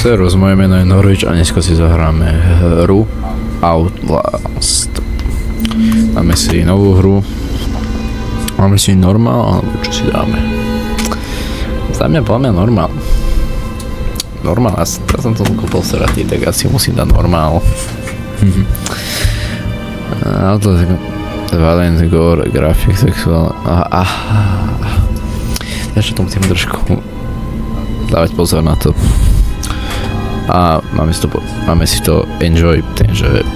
Servus, moje meno je Norwich a dneska si zahráme hru Outlast. Máme si novú hru. Máme si normál, alebo čo si dáme? Za mňa podľa mňa normál. Normál, ja som to kúpil sratý, tak asi musím dať normál. Outlast, Valiant Gore, grafik, sexuál. Ja čo to musím trošku dávať pozor na to. A máme si to enjoy, takže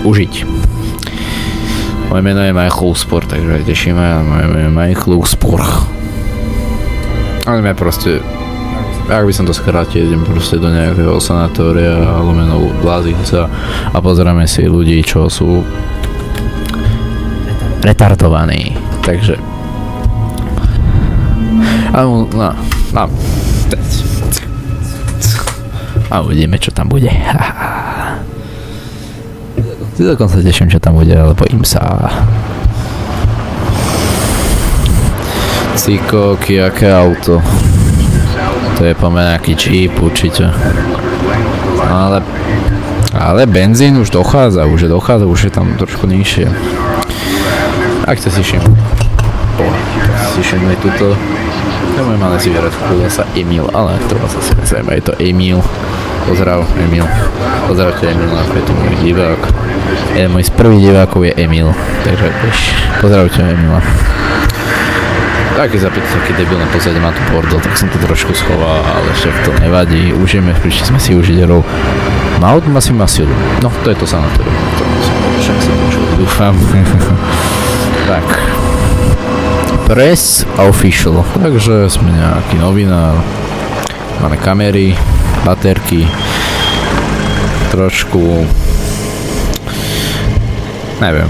užiť. Moje meno je Michael Sport, takže tešíme a moje meno je Michael Sport. Ale ja proste, ak by som to skrátil, idem proste do nejakého sanatória lomeno Lázica a pozeráme si ľudí, čo sú retardovaní. Takže a uvidíme, čo tam bude. Si dokonca teším, čo tam bude, ale bojím sa. Cíkoky, aké auto. To je pomen nejaký Jeep určite. Ale benzín už dochádza, už je tam trošku nižšie. Ak sa si všimli tuto. To je moje malé zvieratko, volá sa Emil, ale to vás asi nezaujíma, je to Emil. Pozdrav, Emil. Pozdravte Emil, je to môj divák. Môj z prvých divákov je Emil, takže pozdravte Emila. Taký debilné pozadie má tu bordel, tak som to trošku schoval, ale však to nevadí. Prišli sme si užiť hrou Mount Massilu. No, to je to sanatórium, však sa počuli, dúfam. Tak. Press official, takže sme nejaký novinár, máme kamery, baterky, trošku, neviem,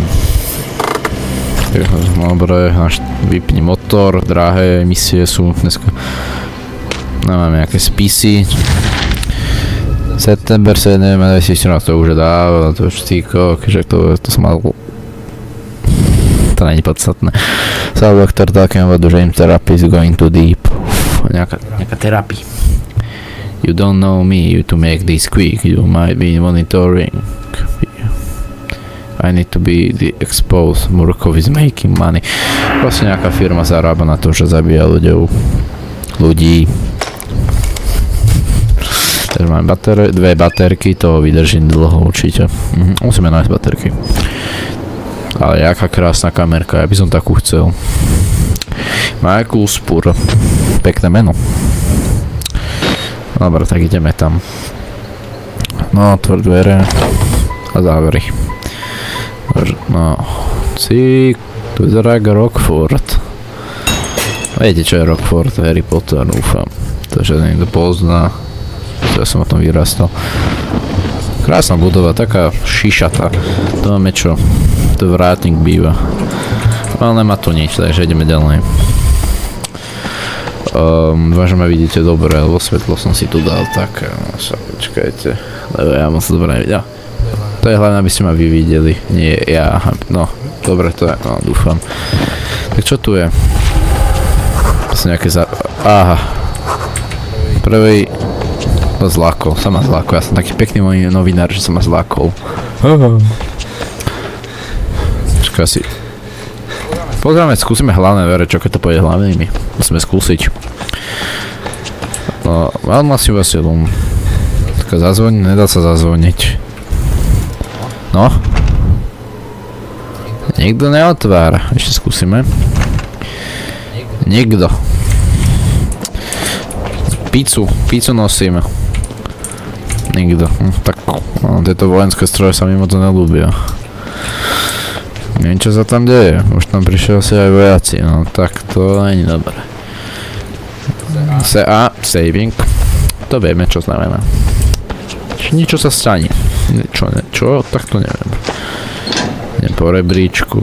dobre, vypni motor, drahé emisie sú dneska, máme nejaké spisy, september 7. 2014, to už je dávno, to už týko, keďže to som mal, to není podstatné. So doktor talking about the dream therapy is going too deep. Nejaká terapia. You don't know me to make this quick. You might be monitoring. I need to be exposed. Murkov is making money. Vlastne nejaká firma zarába na to, že zabíja ľudí. Takže mám dve baterky, to vydržím dlho určite. Musíme nájsť baterky. Ale jaká krásna kamerka, ja by som takú chcel. Michael Spur. Pekné meno. Dobre, tak ideme tam. No, otvor dvere. A záveri. No. Cík. Tu vyzerá ako Rockford. Viete, čo je Rockford? Harry Potter, dúfam. Takže niekto pozná. Ja som o tom vyrastal. Krásna budova, taká šišatá. To máme čo? To vrátnik býva. Ale nemá to nič, takže ideme ďalej. Dúfam, že ma vidíte dobre, lebo svetlo som si tu dal tak. Počkajte, lebo ja moc dobre nevidel. To je hlavne, aby ste ma vy videli, nie ja. No, dobre to je, no dúfam. Tak čo tu je? To sú nejaké aha. Prvý to zlákol, sa ma zlákol. Ja som taký pekný môj novinár, že som ma zlákol. Počkaj si. Pozrieme, skúsime hlavné dvere, čo keď to pôjde hlavnými. Musíme skúsiť. No, Mount Massilu. Taká zazvoniť, nedá sa zazvoniť. No. Nikto neotvára. Ešte skúsime. Nikto. Pizzu nosíme. Nikto. Tak, no, tieto vojenské stroje sa mi moc nelúbia. Neviem, čo sa tam deje. Už tam prišiel si aj vojaci, no tak to není dobré. Saving. To vieme, čo znamená. Niečo sa stane. Čo? Tak to neviem. Idem po rebríčku.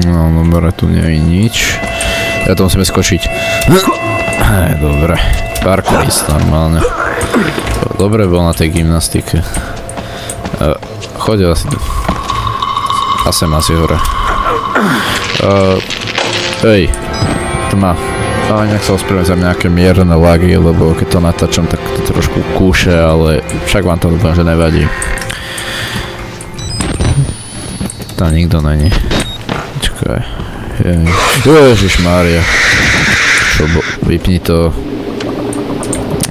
No, dobre, tu nie je nič. Ja to musíme skočiť. Dobre. Parkourist normálne. Dobre bol na tej gymnastike. Chodil asi tu. Asi hore. Hej. Tma. Ale nech sa ospravedlňujem za nejaké mierne lagy, lebo keď to natáčam, tak to trošku kúše, ale však vám to dúfam, že nevadí. Tam nikto není. Počkaj. Ježišmária. Vypni to.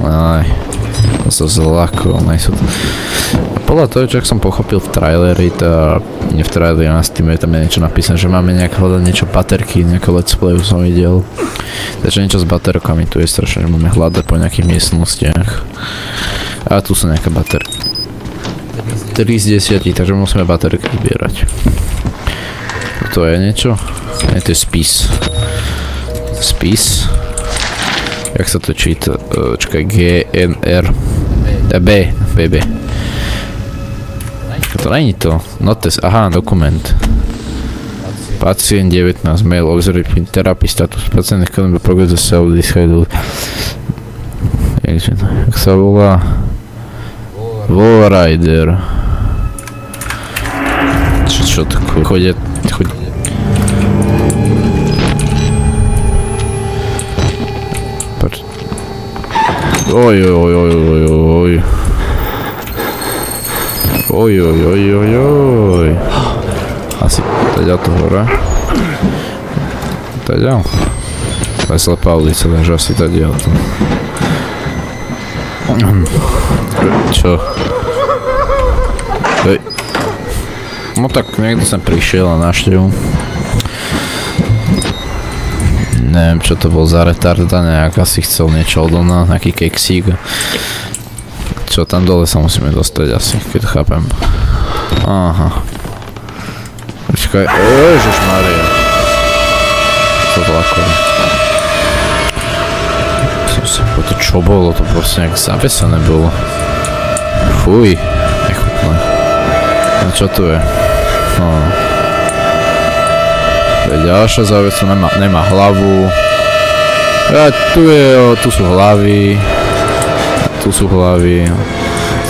Aj. To sa zlako, podľa toho, čo som pochopil v traileri, v traileri na Steam je tam niečo napísané, že máme nejak hľadať niečo baterky, nejaké let's playu som videl. Takže niečo s baterkami, tu je strašne, že máme hľadať po nejakých miestnostiach. A tu sú nejaké baterky. 3 z 10, takže musíme baterky zbierať. To je niečo? Nie, to je spis. Spis? Jak sa to číta? Čakaj, GNR. B. To není to. Notes, aha, dokument. Pacient 19, mail, obzorný terapii, status pacientných kodom do progresu sa udischajú. Jak sa volá? Wallrider. Čo to chodia? Oj. Asi taďal to hore. Taďal. To je slepá ulica, takže asi taďal to. Čo? Hej. No tak niekto sem prišiel a naštev. Neviem, čo to bol za retarda, nejak asi chcel niečo odo mňa, nejaký keksík. Čo, tam dole sa musíme dostať asi, keď chápem. Aha. Počkaj, ježišmária. To zlako. To čo bolo, to proste nejak zavesené bolo. Fuj, nechutné. No čo tu je? No. To je ďalšia závesu, nemá hlavu. A tu sú hlavy. Tu sú hlavy.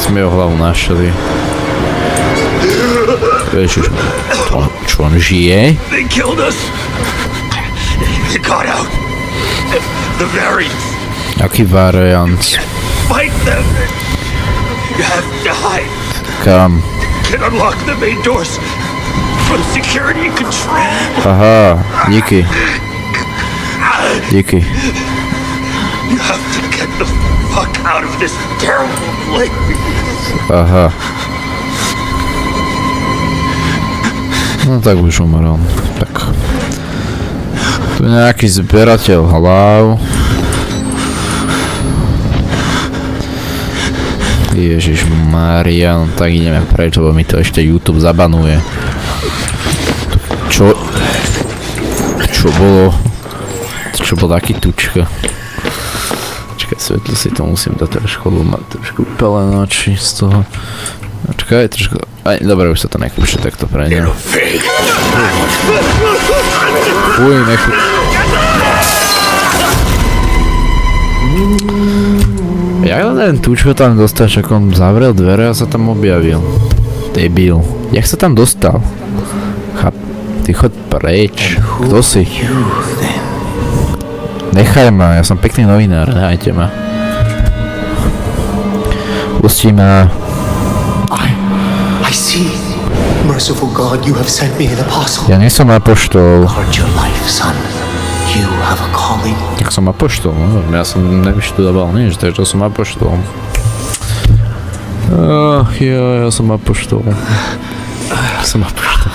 Sme jeho hlavu našli. Ježiš, čo on žije? They killed us. They got out. The variants. Aký variant? Fight them. You have to hide. Kam? Can unlock the main doors from security control. Aha, díky. Díky. You have to get the fuck out of this terrible place. Aha. No tak už umrel. Tak. Tu je nejaký zberateľ hlav. Ježišmária, no tak ideme preč, lebo mi to ešte YouTube zabanuje. Čo? Čo bolo? Čo bol taký tučka? Počkaj, svetlo si to musím dať trošku, lebo má trošku pelené oči z toho. Počkaj, trošku... Aj, dobre, už sa to nekúše takto pre ne. Fuj, Ja len tučko tam dostal, však on zavrel dvere a sa tam objavil. Debil. Jak sa tam dostal? Ty chod preč. Kto si? Nechaj ma, ja som pekný novinár, nehajte ma. Pustí ma. I see. Merciful God, you have sent me an apostle. Ja nie som apoštol. Guard your life, son. You have a calling. Tak som apoštol, no. Ja som nevyštudoval nič, takže som apoštol. Ja som apoštol. Som apoštol.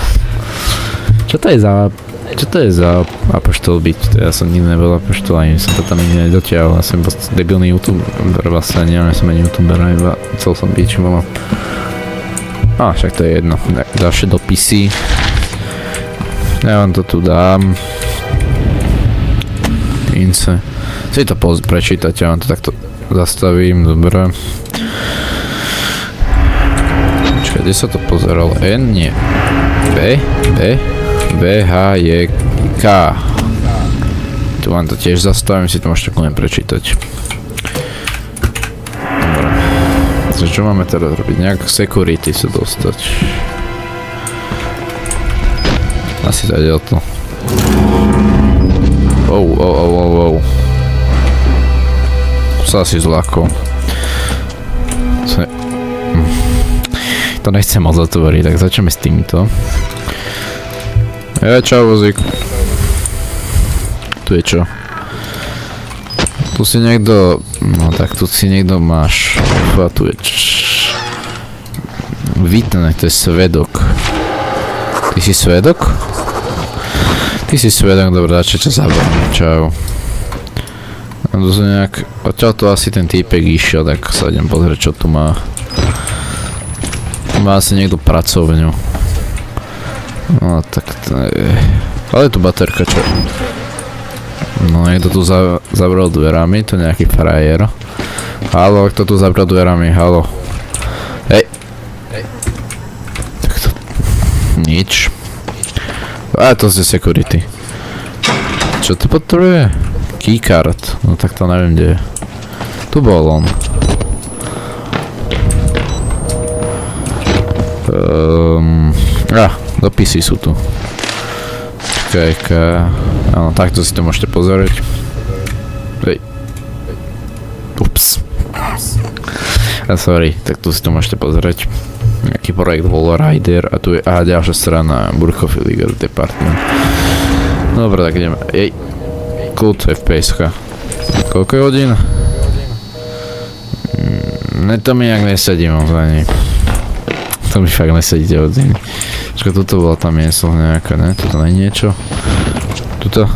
Čo to je za apoštol byť? Ja som nikdy nebol apoštol, ani som to tam nikdy nedotiahol. Ja som debilný youtuber, vlastne neviem, som ani youtuber, iba chcel som byť, čo mám. Však to je jedno. Ďalšie dopisy. Ja vám to tu dám. Ince. Si to prečítať, ja vám to takto zastavím, dobre. Počkaj, kde sa to pozeralo? N? Nie. B? H, J, K. Tu vám to tiež zastavím, si to môžete kľudne prečítať. Dobre. Takže čo máme teraz robiť? Nejak security sa dostať. Asi tady o to. Oh. sa asi zľahkou. To nechcem moc otvoriť, tak začneme s týmto. Čau, vozík. Tu je čo? Tu si niekto... No tak tu si niekto máš. Tu je... Vítne, to je svedok. Ty si svedok? Ty si svedok, dobré, čo zaberiem. Čau. A tu sú nejak... Odtiaľ tu asi ten týpek išiel, tak sa idem pozrieť, čo tu má. Má asi niekto pracovňu. No tak to je... Ale je tu baterka, čo? No niekto tu zavrel dverami, to nejaký frajer. Haló, kto tu zavrel dverami, haló. Hej. Tak to... Nič. A to je security. Čo to potrebuje? Keycard. No tak to neviem, kde je. Tu bol on. Dopisy sú tu. Áno, takto si to môžete pozrieť. Hej. Ups. Sorry, tak tu si to môžete pozrieť. Nejaký projekt Wallrider a tu je ďalšia strana Burkhoff Legal Department. Dobre, tak ideme. Jej. Kľud FPS-ka. Koľko je hodín? To mi nejak nesedí moc ani. To mi fakt nesedíte hodiny. Počkaj, tuto bola tá mieslo nejaká, ne? Tuto nie je niečo. Tuto.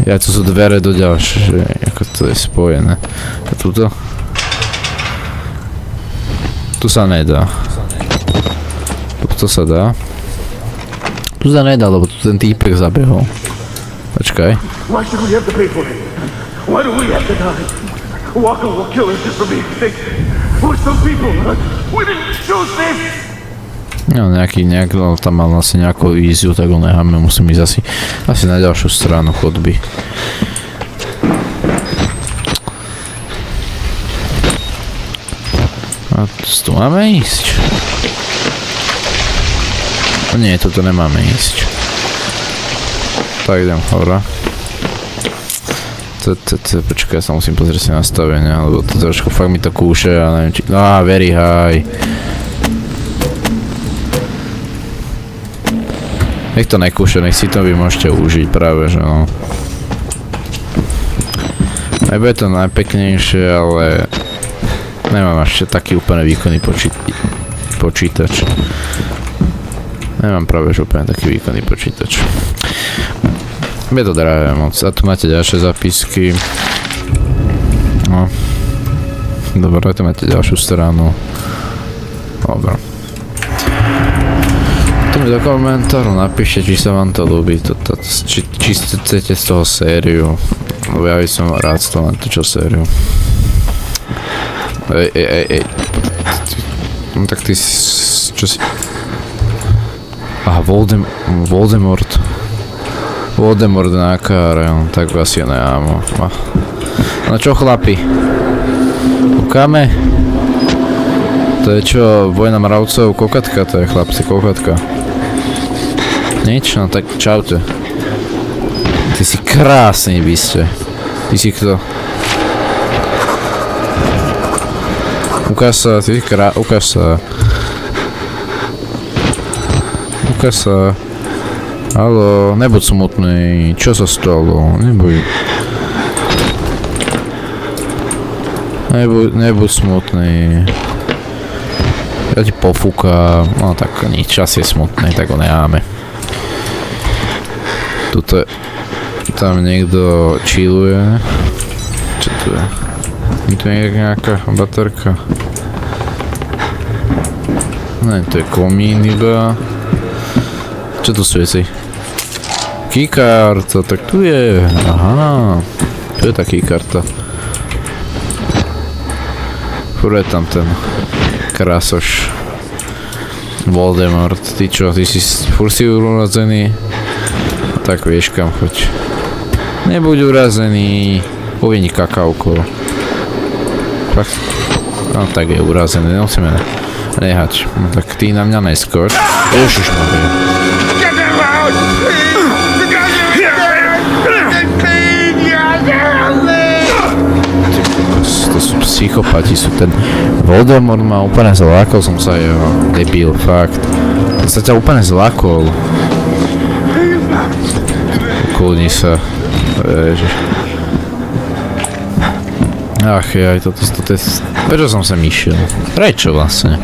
Ja, tu sú dvere do ďalšie, ako to je spojené. A tuto. Tu sa nedá. Tuto sa dá. Tu sa nedá, lebo tu ten týpek zabehol. Počkaj. Why should we have to pay for it? Why do we have to die? Walker will kill us just for being sick. We're some people, huh? We didn't choose this! No tam mal asi nejakú víziu, tak ho necháme, musím ísť asi na ďalšiu stranu chodby. A tu máme ísť? Nie, tuto nemáme ísť. Tak idem hore. Počkaj, ja sa musím pozrieť si nastavenia, lebo to trošku fakt mi to kúše a neviem či... very high. Nech to nekúša, nech si to vy môžete užiť práve, že no. Nebude to najpeknejšie, ale nemám ešte taký úplne výkonný počítač. Nemám práve, že úplne taký výkonný počítač. Je to drahé moc. A tu máte ďalšie zapisky. No. Dobre, tu máte ďalšiu stranu. Dobre. Do komentáru napíšte, či sa vám to ľúbi, či chcete z toho sériu, lebo ja by som rád z toho natočil sériu. Ej. No tak ty čo si... Aha, Voldemort na káre, tak asi neámo. No čo chlapi? Ukáme? To je čo, vojna mravcov, kokatka to je chlapci, kokatka. Nič? No tak čaute. Ty si krásny, vy ste. Ty si kto? Ukáž sa, ty si ukáž sa. Ukáž sa. Haló, nebuď smutný. Čo sa stalo? Nebuď smutný. Ja ti pofúkam. No tak nič, čas je smutný, tak ho nemáme. Tuto tam niekto chilluje. Čo tu je? Je tu nejaká baterka? Ne, to je komín iba. Čo tu svieci? Keykarta, tak tu je. Aha. Tu je tá keykarta. Furt je tam ten krásoš. Voldemort, ty čo? Ty si furt si urozený? Tak vieš kam choď. Nebuď urazený. Povini kakauko. Fakt? No tak je urazený, nemusíme nehať. No tak ty na mňa neskoč. Ježišmaria. Get them out! Please! The guys are in there! Please! psychopati sú. Ten Voldemort ma úplne zlákol, som sa jeho debil, fakt. On sa ťa úplne zlákol. Ukludni sa. Ježiš. Ach jaj, toto je... Prečo som sem išiel? Prečo vlastne?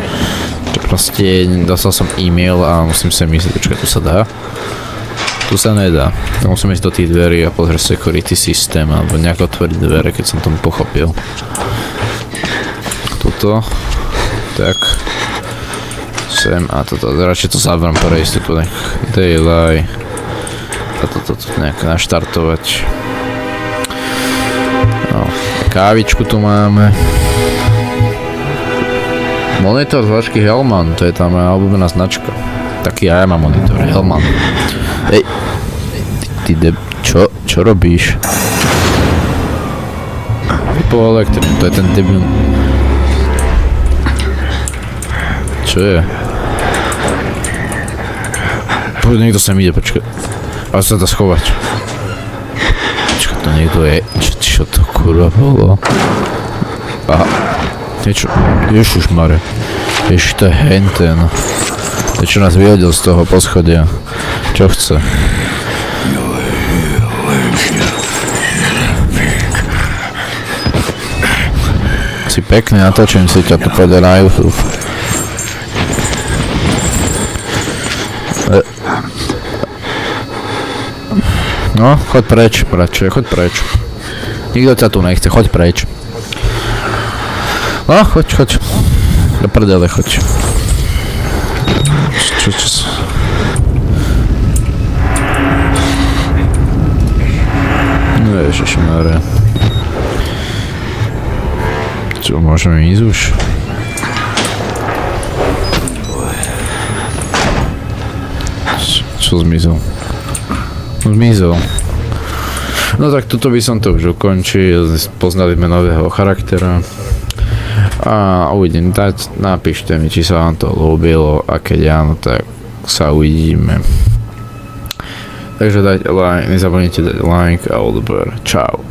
Proste dostal som e-mail a musím sa myslieť, počkaj, tu sa dá? Tu sa nedá. Musím ísť do tých dverí a pozrieť security systém alebo nejak otvoriť dvere, keď som tomu pochopil. Tuto. Tak. Sem a toto. Radšej to zavrám pre istotu. Daylight. A toto nejak naštartovať. No. Kávičku tu máme. Monitor zvačky Hellman, to je tá moja obľúbená značka. Taký ja mám monitor, Hellman. Ej, ty čo robíš? Vypol elektrik, to je ten debil. Čo je? Poď, niekto sem ide, počkaj. Ale sa dá schovať. Počkaj, to niekto je. Čo to kurva bolo? Aha. Niečo, ježišmare. Ježiš, to je henten. Niečo nás vyhodil z toho poschodia. Čo chce? Si pekný, natočím si ťa, to pôjde na YouTube. No, choď preč, choď preč. Nikto ťa tu nechce, choď preč. No, choď. Do prdele, choď. Čo? No ježišmáre. Čo, môžeme ísť už? Čo zmizol? Zmizol. No tak tuto by som to už ukončil. Poznali sme nového charaktera. A uvidím, napíšte mi, či sa vám to ľúbilo a keď áno, tak sa uvidíme. Takže dajte like, nezabudnite dať like a odber. Čau.